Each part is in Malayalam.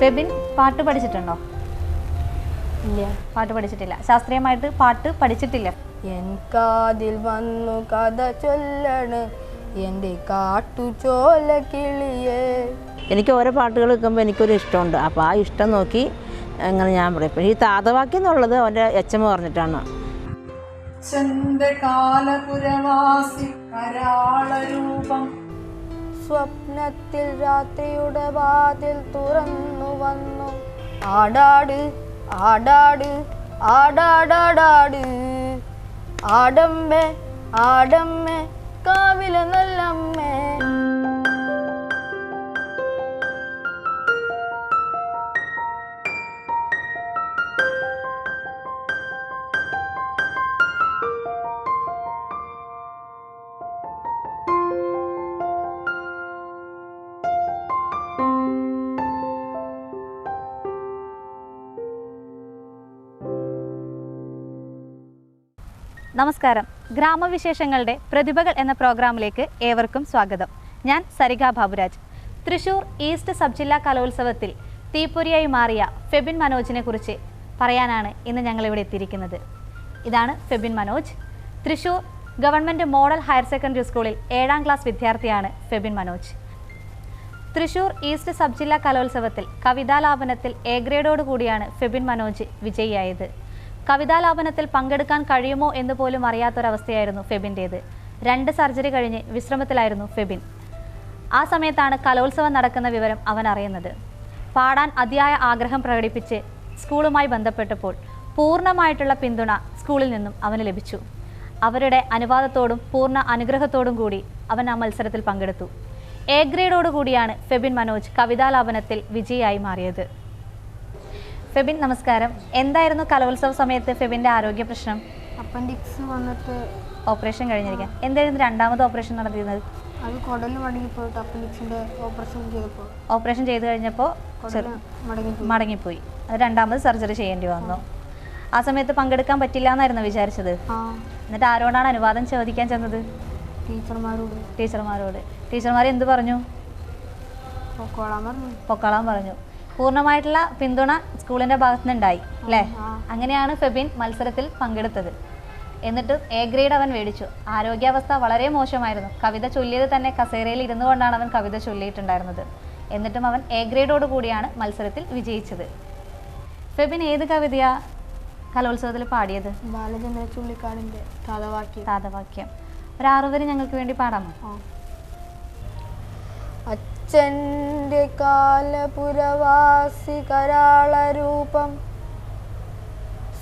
ഫെബിൻ പാട്ട് പഠിച്ചിട്ടുണ്ടോ? ഇല്ല. പാട്ട് പഠിച്ചിട്ടില്ല. ശാസ്ത്രീയമായിട്ട് പാട്ട് പഠിച്ചിട്ടില്ല. എൻ കാതിൽ വന്നു കഥ ചൊല്ലണ് എൻ്റെ കാട്ടുചോല കിളിയേ. എനിക്ക് ഓരോ പാട്ടുകൾ കേൾക്കുമ്പോൾ എനിക്കൊരു ഇഷ്ടമുണ്ട്. അപ്പോൾ ആ ഇഷ്ടം നോക്കി അങ്ങനെ ഞാൻ പറയും. പക്ഷേ ഈ താതവാക്യം എന്നുള്ളത് അവൻ്റെ അച്ഛമ്മ പറഞ്ഞിട്ടാണ്. സ്വപ്നത്തിൽ രാത്രിയുടെ വാതിൽ തുറന്നു വന്നു. ആടാട് ആടാട് ആടാടാടാട് ആടമ്മേ ആടമ്മേ കാവിലെ നല്ലമ്മേ. നമസ്കാരം. ഗ്രാമവിശേഷങ്ങളുടെ പ്രതിഭകൾ എന്ന പ്രോഗ്രാമിലേക്ക് ഏവർക്കും സ്വാഗതം. ഞാൻ സരിക ബാബുരാജ്. തൃശൂർ ഈസ്റ്റ് സബ് ജില്ലാ കലോത്സവത്തിൽ തീപ്പൊരിയായി മാറിയ ഫെബിൻ മനോജിനെ കുറിച്ച് പറയാനാണ് ഇന്ന് ഞങ്ങളിവിടെ എത്തിയിരിക്കുന്നത്. ഇതാണ് Febin Manoj. Thrissur government model higher secondary സ്കൂളിൽ 7ാം ക്ലാസ് വിദ്യാർത്ഥിയാണ് ഫെബിൻ മനോജ്. തൃശൂർ ഈസ്റ്റ് സബ് ജില്ലാ കലോത്സവത്തിൽ കവിതാലാപനത്തിൽ എ ഗ്രേഡോട് കൂടിയാണ് ഫെബിൻ മനോജ് വിജയിയായത്. കവിതാലാപനത്തിൽ പങ്കെടുക്കാൻ കഴിയുമോ എന്ന് പോലും അറിയാത്തൊരവസ്ഥയായിരുന്നു ഫെബിൻ്റേത്. 2 സർജറി കഴിഞ്ഞ് വിശ്രമത്തിലായിരുന്നു ഫെബിൻ. ആ സമയത്താണ് കലോത്സവം നടക്കുന്ന വിവരം അവൻ അറിയുന്നത്. പാടാൻ അതിയായ ആഗ്രഹം പ്രകടിപ്പിച്ച് സ്കൂളുമായി ബന്ധപ്പെട്ടപ്പോൾ പൂർണ്ണമായിട്ടുള്ള പിന്തുണ സ്കൂളിൽ നിന്നും അവന് ലഭിച്ചു. അവരുടെ അനുവാദത്തോടും പൂർണ്ണ അനുഗ്രഹത്തോടും കൂടി അവൻ ആ മത്സരത്തിൽ പങ്കെടുത്തു. എ ഗ്രേഡോട് കൂടിയാണ് ഫെബിൻ മനോജ് കവിതാലാപനത്തിൽ വിജയിയായി മാറിയത്. ഫെബിൻ നമസ്കാരം. എന്തായിരുന്നു കലോത്സവ സമയത്ത് ഫെബിൻ്റെ ആരോഗ്യ പ്രശ്നം? അപ്പൻഡിക്സ് വന്നിട്ട് ഓപ്പറേഷൻ കഴിഞ്ഞിരിക്കാൻ. എന്തായിരുന്നു 2ാമത് ഓപ്പറേഷൻ നടത്തിയിരുന്നത്? അത് കുടൽ മടങ്ങിപ്പോയിട്ട് അപ്പൻഡിക്സിൻ്റെ ഓപ്പറേഷൻ ചെയ്ത് കഴിഞ്ഞപ്പോൾ മടങ്ങിപ്പോയി. അത് 2ാമത് സർജറി ചെയ്യേണ്ടി വന്നു. ആ സമയത്ത് പങ്കെടുക്കാൻ പറ്റില്ല എന്നായിരുന്നു വിചാരിച്ചത്. എന്നിട്ട് ആരോടാണ് അനുവാദം ചോദിക്കാൻ ചെന്നത്? ടീച്ചർമാരോട്. ടീച്ചർമാർ എന്ത് പറഞ്ഞു? പൊക്കോളാൻ പറഞ്ഞു. പൂർണ്ണമായിട്ടുള്ള പിന്തുണ സ്കൂളിൻ്റെ ഭാഗത്തു നിന്നുണ്ടായി അല്ലേ? അങ്ങനെയാണ് ഫെബിൻ മത്സരത്തിൽ പങ്കെടുത്തത്. എന്നിട്ട് എ ഗ്രേഡ് അവൻ മേടിച്ചു. ആരോഗ്യാവസ്ഥ വളരെ മോശമായിരുന്നു. കവിത ചൊല്ലിയത് തന്നെ കസേരയിൽ ഇരുന്നു കൊണ്ടാണ് അവൻ കവിത ചൊല്ലിയിട്ടുണ്ടായിരുന്നത്. എന്നിട്ടും അവൻ എ ഗ്രേഡോട് കൂടിയാണ് മത്സരത്തിൽ വിജയിച്ചത്. ഫെബിൻ ഏത് കവിതയാ കലോത്സവത്തിൽ പാടിയത്? ബാലചന്ദ്ര ചുള്ളിക്കാടിൻ്റെ താതവാക്യം. ഒരു 6 വരി ഞങ്ങൾക്ക് വേണ്ടി പാടാമോ? അച്ഛൻ്റെ കാലപുരവാസി കരാളരൂപം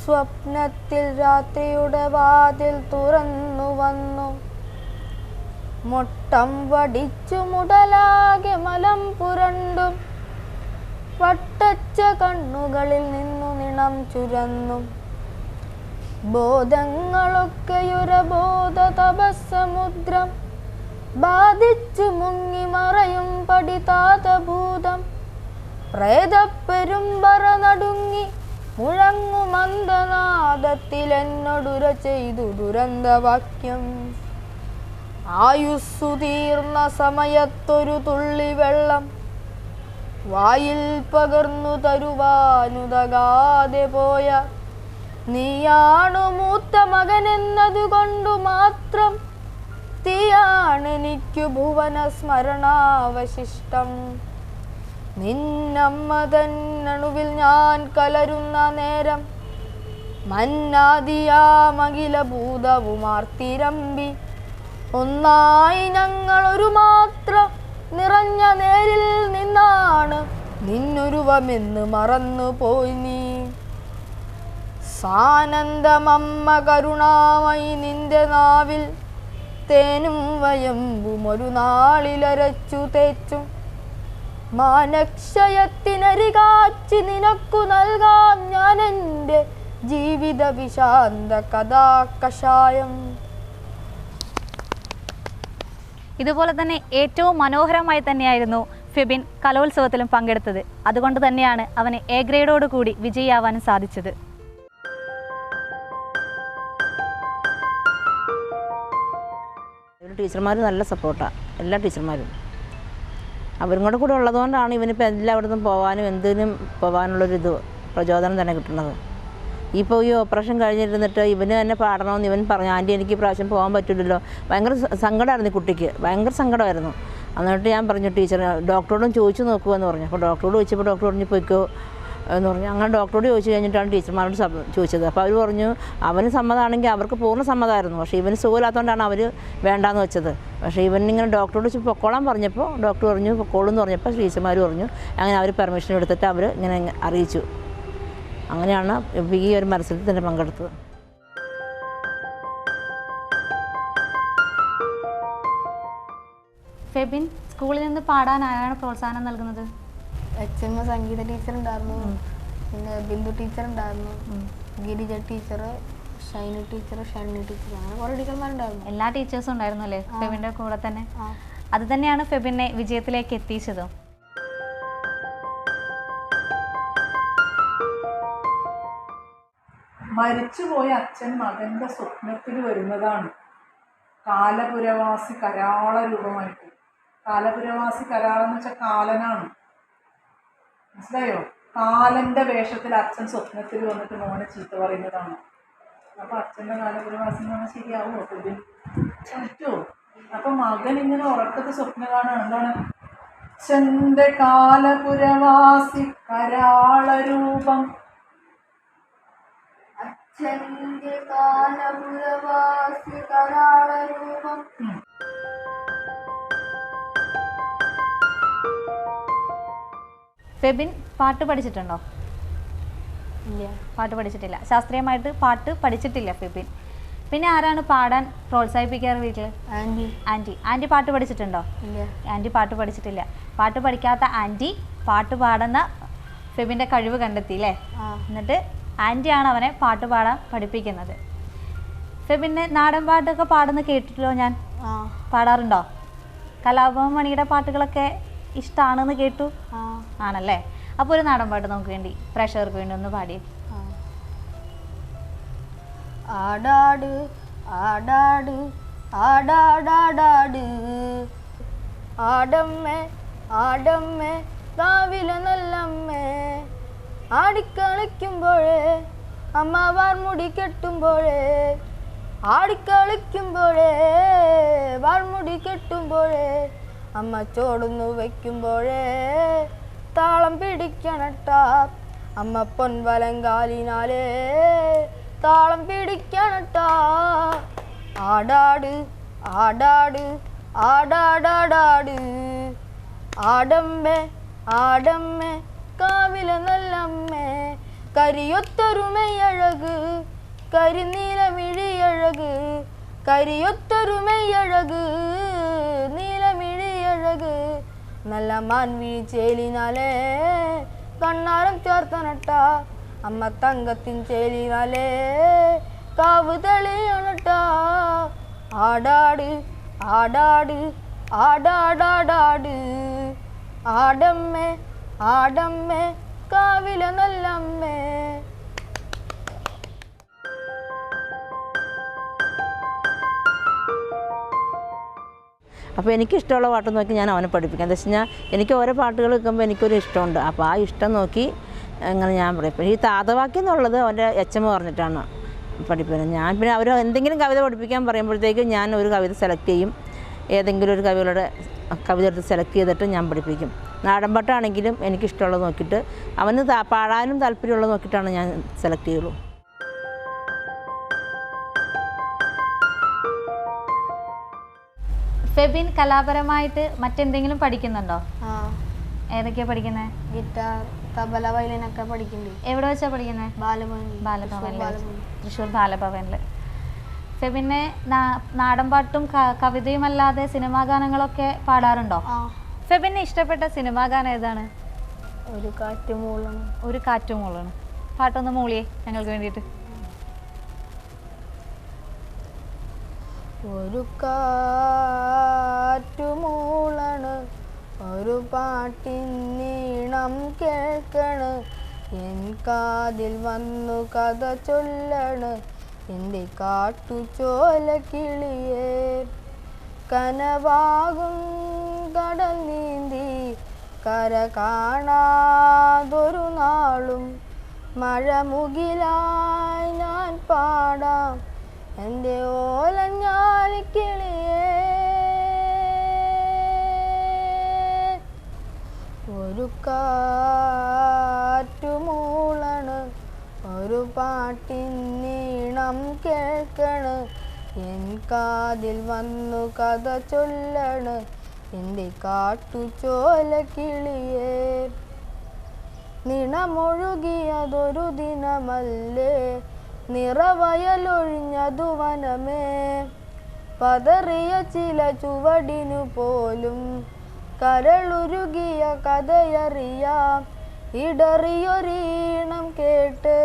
സ്വപ്നത്തിൽ രാത്രിയുടെ വാതിൽ തുറന്നു വന്നു. മൊട്ടം വടിച്ചു മുടലാകെ മലം പുരണ്ടും വട്ടച്ച കണ്ണുകളിൽ നിന്നു നിണം ചുരന്നും ബോധങ്ങളൊക്കെയൊരബോധ തപസ്സമുദ്രം ബാധിച്ചു മുങ്ങി മറയും പടിതാതഭൂതം പ്രേതപ്പെരുമ്പറ നടുങ്ങി മുഴങ്ങുമന്ദനാദത്തിൽ എന്നൊടുര ചെയ്തു ദുരന്തവാക്യം. ആയുസ്സു തീർന്ന സമയത്തൊരു തുള്ളി വെള്ളം വായിൽ പകർന്നു തരുവാനുതകാതെ പോയ നീയാണു മൂത്ത മകനെന്നതുകൊണ്ടു മാത്രം തീയാണെനിക്കു ഭുവന സ്മരണാവശിഷ്ടം. നിന്നമ്മ തന്നണുവിൽ ഞാൻ കലരുന്ന നേരം മന്നാദിയാമകില ഭൂതവുമാർത്തിരമ്പി ഒന്നായി ഞങ്ങളൊരു മാത്രം നിറഞ്ഞ നേരിൽ നിന്നാണ് നിന്നുരുവമെന്ന് മറന്നു പോയി നീ. സാനന്ദമമ്മ കരുണാമയി നിന്റെ നാവിൽ തേനും വയമ്പും ഒരു നാളിലരച്ചു തേച്ചും മാനക്ഷയത്തിനരികാച്ചി നിനക്കു നൽകാം ഞാൻ എൻ്റെ ജീവിത വിശാന്ത കഥാകഷായം. ഇതുപോലെ തന്നെ ഏറ്റവും മനോഹരമായി തന്നെയായിരുന്നു ഫെബിൻ കലോത്സവത്തിലും പങ്കെടുത്തത്. അതുകൊണ്ട് തന്നെയാണ് അവന് എ ഗ്രേഡോട് കൂടി വിജയിയാവാനും സാധിച്ചത്. ടീച്ചർമാർ നല്ല സപ്പോർട്ടാണ്, എല്ലാ ടീച്ചർമാരും. അവരും കൂടെ ഉള്ളതുകൊണ്ടാണ് ഇവനിപ്പോൾ എല്ലായിടത്തും പോകാനും എന്തിനും പോകാനുള്ളൊരിത് പ്രചോദനം തന്നെ കിട്ടുന്നത്. ഇപ്പോൾ ഈ ഓപ്പറേഷൻ കഴിഞ്ഞിരുന്നിട്ട് ഇവന് തന്നെ പാടണമെന്ന് ഇവൻ പറഞ്ഞു. ആൻറ്റി എനിക്ക് പ്രാവശ്യം പോകാൻ പറ്റില്ലല്ലോ. ഭയങ്കര സങ്കടമായിരുന്നു ഈ കുട്ടിക്ക്, ഭയങ്കര സങ്കടമായിരുന്നു. എന്നിട്ട് ഞാൻ പറഞ്ഞു ടീച്ചർ ഡോക്ടറോടും ചോദിച്ചു നോക്കുമെന്ന് പറഞ്ഞു. അപ്പോൾ ഡോക്ടറോട് ചോദിച്ചപ്പോൾ ഡോക്ടർ പറഞ്ഞു പോയിക്കോ എന്ന് പറഞ്ഞു. അങ്ങനെ ഡോക്ടറോട് ചോദിച്ചു കഴിഞ്ഞിട്ടാണ് ടീച്ചർമാരോട് ചോദിച്ചത്. അപ്പോൾ അവർ പറഞ്ഞു അവന് സമ്മതമാണെങ്കിൽ അവർക്ക് പൂർണ്ണ സമ്മതമായിരുന്നു. പക്ഷേ ഇവന് സുഖമില്ലാത്തതുകൊണ്ടാണ് അവർ വേണ്ടാന്ന് വെച്ചത്. പക്ഷേ ഇവനിങ്ങനെ ഡോക്ടറോട് പൊക്കോളാൻ പറഞ്ഞപ്പോൾ ഡോക്ടർ പറഞ്ഞു പൊക്കോളെന്ന് പറഞ്ഞപ്പോൾ ടീച്ചർമാർ പറഞ്ഞു. അങ്ങനെ അവർ പെർമിഷൻ എടുത്തിട്ട് അവർ ഇങ്ങനെ അറിയിച്ചു. അങ്ങനെയാണ് ഈ ഒരു മത്സരത്തിൽ തന്നെ പങ്കെടുത്തത്. ഫെബിൻ സ്കൂളിൽ നിന്ന് പാടാൻ ആരാണ് പ്രോത്സാഹനം നൽകുന്നത്? HM സംഗീത ടീച്ചർ ഉണ്ടായിരുന്നു, പിന്നെ ബിന്ദു ടീച്ചർ ഉണ്ടായിരുന്നു, Girija teacher, Shiny teacher, Shanni teacher, അങ്ങനെ കുറേ ടീച്ചർമാരുണ്ടായിരുന്നു. എല്ലാ ടീച്ചേഴ്സും ഉണ്ടായിരുന്നു അല്ലേ ഫെബിൻ്റെ കൂടെ തന്നെ? അത് തന്നെയാണ് ഫെബിനെ വിജയത്തിലേക്ക് എത്തിച്ചതും. മരിച്ചുപോയ അച്ഛൻ മകൻ്റെ സ്വപ്നത്തിൽ വരുന്നതാണ് കാലപുരവാസി കരാള രൂപമായിട്ട്. കാലപുരവാസി കരാളെന്ന് വെച്ചാൽ കാലനാണ്, മനസ്സിലായോ? കാലൻ്റെ വേഷത്തിൽ അച്ഛൻ സ്വപ്നത്തിൽ വന്നിട്ട് മോനെ ചീത്ത പറയുന്നതാണ്. അപ്പോൾ അച്ഛൻ്റെ കാലപുരവാസി എന്ന് പറഞ്ഞാൽ ശരിയാവുമോ? പറ്റുമോ? അപ്പം മകൻ ഇങ്ങനെ ഉറക്കത്തെ സ്വപ്നം കാണുകയാണ്. എന്താണ്? അച്ഛൻ്റെ കാലപുരവാസി കരാള രൂപം, അച്ഛൻ്റെ കാലപുരവാസി കരാള രൂപം. ഫെബിൻ പാട്ട് പഠിച്ചിട്ടുണ്ടോ? ഇല്ല, പാട്ട് പഠിച്ചിട്ടില്ല. ശാസ്ത്രീയമായിട്ട് പാട്ട് പഠിച്ചിട്ടില്ല ഫെബിൻ. പിന്നെ ആരാണ് പാടാൻ പ്രോത്സാഹിപ്പിക്കാറ് വീട്ടിൽ? ആൻറ്റി പാട്ട് പഠിച്ചിട്ടുണ്ടോ? ഇല്ല, ആൻറ്റി പാട്ട് പഠിച്ചിട്ടില്ല. പാട്ട് പഠിക്കാത്ത ആൻറ്റി പാട്ട് പാടുന്ന ഫെബിൻ്റെ കഴിവ് കണ്ടെത്തി അല്ലേ? എന്നിട്ട് ആൻറ്റിയാണ് അവനെ പാട്ട് പാടാൻ പഠിപ്പിക്കുന്നത്. ഫെബിൻ്റെ നാടൻ പാട്ടൊക്കെ പാടുന്ന കേട്ടിട്ടല്ലോ ഞാൻ. പാടാറുണ്ടോ? കലാഭവൻ മണിയുടെ പാട്ടുകളൊക്കെ ഇഷ്ടമാണെന്ന് കേട്ടു. ആണല്ലേ? അപ്പോൾ ഒരു നാടൻ പാട്ട് നമുക്ക് വേണ്ടി പ്രേക്ഷകർക്ക് വേണ്ടി ഒന്ന് പാടി. ആടാട് ആടാട് ആടാടാടാട്, ആടമ്മേ ആടമ്മേ കാവിലെ നല്ലമ്മേ, ആടിക്കളിക്കുമ്പോഴേ അമ്മ വാർമുടി കെട്ടുമ്പോഴേ, ആടിക്കളിക്കുമ്പോഴേ വാർമുടി കെട്ടുമ്പോഴേ, അമ്മ ചോടുന്നു വയ്ക്കുമ്പോഴേ താളം പിടിക്കണട്ടാ, അമ്മ പൊൻവലങ്കാലിനാലേ താളം പിടിക്കണട്ടാ. ആടാട് ആടാട് ആടാടാടാട്, ആടമ്മേ ആടമ്മേ കാവിലെ നല്ലമ്മേ, കരിയൊത്തൊരു മെയ്യഴക് കരിനീലമിഴിയഴക്, കരിയൊത്തൊരു മെയ്യഴക് നീലമിഴിയഴക്, നല്ല മാൻവിഴി ചേലിനാലേ കണ്ണാരം ചേർത്തനട്ടാ, അമ്മ തങ്കത്തിൻ ചേലിനാലേ കാവ് തെളിയണട്ടാ. ആടാട് ആടാട് ആടാടാടാട്, ആടമ്മേ ആടമ്മേ കാവിലെ നല്ലമ്മേ. അപ്പോൾ എനിക്കിഷ്ടമുള്ള പാട്ട് നോക്കി ഞാൻ അവനെ പഠിപ്പിക്കാം. എന്താ വെച്ച് കഴിഞ്ഞാൽ എനിക്ക് ഓരോ പാട്ടുകൾ കേൾക്കുമ്പോൾ എനിക്കൊരു ഇഷ്ടമുണ്ട്. അപ്പോൾ ആ ഇഷ്ടം നോക്കി അങ്ങനെ ഞാൻ പഠിപ്പിക്കും. ഈ താതവാക്യം എന്നുള്ളത് അവൻ്റെ HM പറഞ്ഞിട്ടാണ് പഠിപ്പിക്കുന്നത്. ഞാൻ പിന്നെ അവർ എന്തെങ്കിലും കവിത പഠിപ്പിക്കാൻ പറയുമ്പോഴത്തേക്ക് ഞാൻ ഒരു കവിത സെലക്ട് ചെയ്യും. ഏതെങ്കിലും ഒരു കവിത എടുത്ത് സെലക്ട് ചെയ്തിട്ട് ഞാൻ പഠിപ്പിക്കും. നാടൻപാട്ടാണെങ്കിലും എനിക്കിഷ്ടമുള്ളത് നോക്കിയിട്ട് അവന് പാടാനും താല്പര്യമുള്ളത് നോക്കിയിട്ടാണ് ഞാൻ സെലക്ട് ചെയ്യുള്ളൂ. ഫെബിൻ കലാപരമായിട്ട് മറ്റെന്തെങ്കിലും പഠിക്കുന്നുണ്ടോ? ഏതൊക്കെയാണ് പഠിക്കുന്നത്? ഗിറ്റാർ, തബല, വയലിനൊക്കെ പഠിക്കുന്നുണ്ട്. എവിടെ വെച്ചാണ് പഠിക്കുന്നത്? ബാലഭവനിൽ, തൃശ്ശൂർ ബാലഭവനിൽ. ഫെബിനെ നാടൻപാട്ടും കവിതയും അല്ലാതെ സിനിമാ ഗാനങ്ങളൊക്കെ പാടാറുണ്ടോ? ഫെബിനെ ഇഷ്ടപ്പെട്ട സിനിമാ ഗാനം ഏതാണ്? ഒരു കാറ്റ് മൂളണം. ഒരു കാറ്റ് മൂളണം. പാട്ടൊന്ന് മൂളിയേ ഞങ്ങൾക്ക് വേണ്ടിയിട്ട്. ഒരു കാറ്റു മൂളണ്, ഒരു പാട്ടിൻ നീണം കേൾക്കണ്, എൻ കാതിൽ വന്നു കഥ ചൊല്ലണ്, എൻ്റെ കാട്ടുചോല കിളിയേ. കനവാകും കടൽ നീന്തി കര കാണാതൊരു നാളും മഴമുകിലായി ഞാൻ പാടാം എൻ്റെ ഓലഞ്ഞാലിക്കിളിയേ. ഒരു കാറ്റുമൂളണ് ഒരു പാട്ടിൻ നീണം കേൾക്കണ് എൻ കാതിൽ വന്നു കഥ ചൊല്ലണ് എൻ്റെ കാട്ടുചോല കിളിയേ. നിണമൊഴുകിയതൊരു ദിനമല്ലേ നിറവയലൊഴിഞ്ഞതു വനമേ. പതറിയ ചില ചുവടിനു പോലും കരളുരുകിയ കഥയറിയാം. ഇടറിയൊരീണം കേട്ട്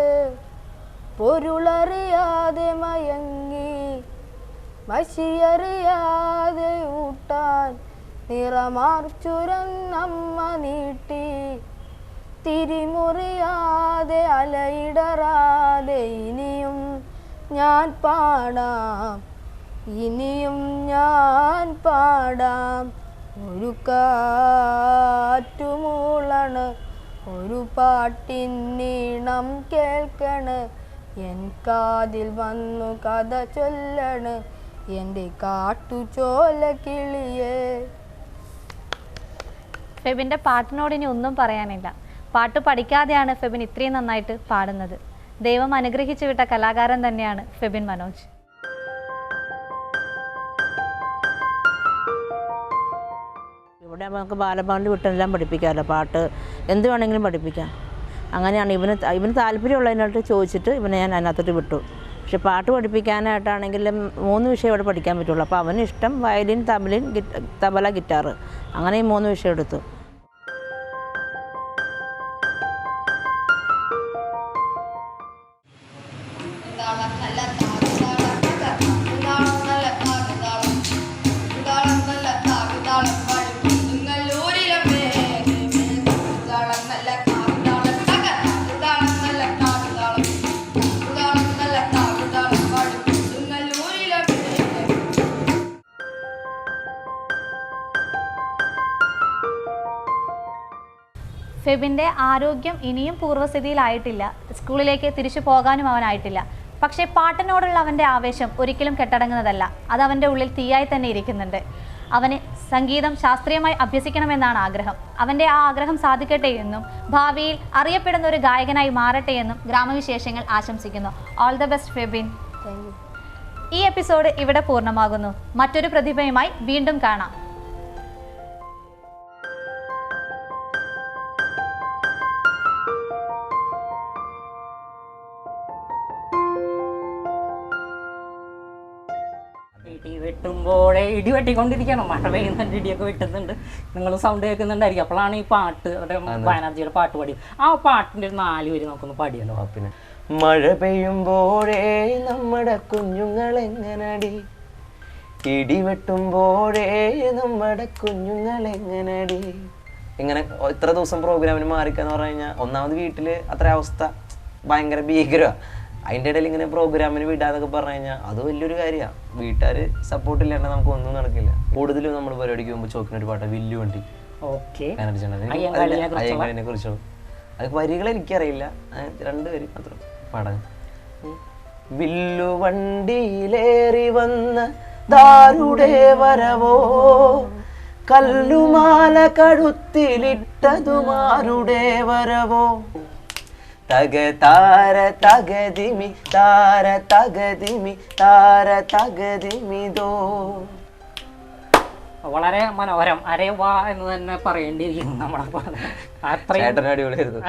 പൊരുളറിയാതെ മയങ്ങി മഷിയറിയാതെ ഊട്ടാൻ നിറമാർച്ചുരന്നമ്മ നീട്ടി. തിരിമുറിയാതെ അലയിടറാതെ ഇനിയും ഞാൻ പാടാം, ഇനിയും ഞാൻ പാടാം. ഒരു കാറ്റുമൂളണ് ഒരു പാട്ടിൻ നീണം കേൾക്കണ് എൻ കാതിൽ വന്നു കഥ ചൊല്ലണ് എൻ്റെ കാട്ടുചോല കിളിയേ. ഫെബിൻ്റെ പാട്ടിനോട് ഇനി ഒന്നും പറയാനില്ല. പാട്ട് പഠിക്കാതെയാണ് ഫെബിൻ ഇത്രയും നന്നായിട്ട് പാടുന്നത്. ദൈവം അനുഗ്രഹിച്ചു വിട്ട കലാകാരൻ തന്നെയാണ് ഫെബിൻ മനോജ്. ഇവിടെ നമുക്ക് ബാലഭവനിൽ വിട്ടെല്ലാം പഠിപ്പിക്കാമല്ലോ, പാട്ട് എന്ത് വേണമെങ്കിലും പഠിപ്പിക്കാം. അങ്ങനെയാണ് ഇവന് താല്പര്യമുള്ളതിനായിട്ട് ചോദിച്ചിട്ട് ഇവനെ ഞാൻ അതിനകത്തോട്ട് വിട്ടു. പക്ഷെ പാട്ട് പഠിപ്പിക്കാനായിട്ടാണെങ്കിലും 3 വിഷയം ഇവിടെ പഠിക്കാൻ പറ്റുള്ളൂ. അപ്പോൾ അവന് ഇഷ്ടം വയലിൻ, തബല, ഗിറ്റാർ, അങ്ങനെ ഈ 3 വിഷയം എടുത്തു. ഫെബിൻ്റെ ആരോഗ്യം ഇനിയും പൂർവ്വസ്ഥിതിയിലായിട്ടില്ല. സ്കൂളിലേക്ക് തിരിച്ചു പോകാനും അവനായിട്ടില്ല. പക്ഷേ പാട്ടിനോടുള്ള അവൻ്റെ ആവേശം ഒരിക്കലും കെട്ടടങ്ങുന്നതല്ല. അത് അവൻ്റെ ഉള്ളിൽ തീയായി തന്നെ ഇരിക്കുന്നുണ്ട്. അവന് സംഗീതം ശാസ്ത്രീയമായി അഭ്യസിക്കണമെന്നാണ് ആഗ്രഹം. അവൻ്റെ ആ ആഗ്രഹം സാധിക്കട്ടെ എന്നും ഭാവിയിൽ അറിയപ്പെടുന്ന ഒരു ഗായകനായി മാറട്ടെ എന്നും ഗ്രാമവിശേഷങ്ങൾ ആശംസിക്കുന്നു. All the best Febin. ഈ എപ്പിസോഡ് ഇവിടെ പൂർണ്ണമാകുന്നു. മറ്റൊരു പ്രതിഭയുമായി വീണ്ടും കാണാം. വെട്ടുമ്പോഴേ ഇടി വെട്ടിക്കൊണ്ടിരിക്കണം. മഴ പെയ്യുന്നുണ്ട്, ഇടിയൊക്കെ വെട്ടുന്നുണ്ട്. നിങ്ങൾ സൗണ്ട് കേൾക്കുന്നുണ്ടായിരിക്കും. അപ്പോഴാണ് ഈ പാട്ട് ബാനർജിയുടെ പാട്ട് പാടി. ആ പാട്ടിൻ്റെ ഒരു 4 വരി നമുക്കൊന്ന് പാടിയല്ലോ. പിന്നെ മഴ പെയ്യുമ്പോഴേ നമ്മുടെ കുഞ്ഞുങ്ങൾ എങ്ങനടി, ഇടി വെട്ടുമ്പോഴേ നമ്മുടെ കുഞ്ഞുങ്ങൾ എങ്ങനടി. ഇങ്ങനെ ഇത്ര ദിവസം പ്രോഗ്രാമിന് മാറിക്കാന്ന് പറഞ്ഞു കഴിഞ്ഞാൽ ഒന്നാമത് വീട്ടിൽ അത്ര അവസ്ഥ ഭയങ്കര ഭീകരമാണ്. അതിൻ്റെ ഇടയിൽ ഇങ്ങനെ പ്രോഗ്രാമിന് വിടാന്നൊക്കെ പറഞ്ഞു കഴിഞ്ഞാൽ അത് വലിയൊരു കാര്യമാണ്. വീട്ടുകാർ സപ്പോർട്ട് ഇല്ലാണ്ട് നമുക്ക് ഒന്നും നടക്കില്ല. കൂടുതലും നമ്മൾ പരിപാടിക്ക് പോകുമ്പോൾ ചോക്കിനൊരു പാട്ട് വില്ലു വണ്ടി അയ്യങ്കാളിനെ കുറിച്ചോ. അത് വരികൾ എനിക്കറിയില്ല, 2 വരി മാത്രം പാടാൻ. വില്ലു വണ്ടിയിലേറി വന്ന ദാരുടെ വരവോ, കല്ലുമാല കഴുത്തിലിട്ടതുമാരുടെ വരവോ. തക താര തകതിമി താര തകതിമി താര തകതിമിതോ. വളരെ മനോഹരം. അരേ വാ എന്ന് തന്നെ പറയേണ്ടിയിരിക്കുന്നു. നമ്മുടെ അത്രയും അടിപൊളിയായിരുന്നു.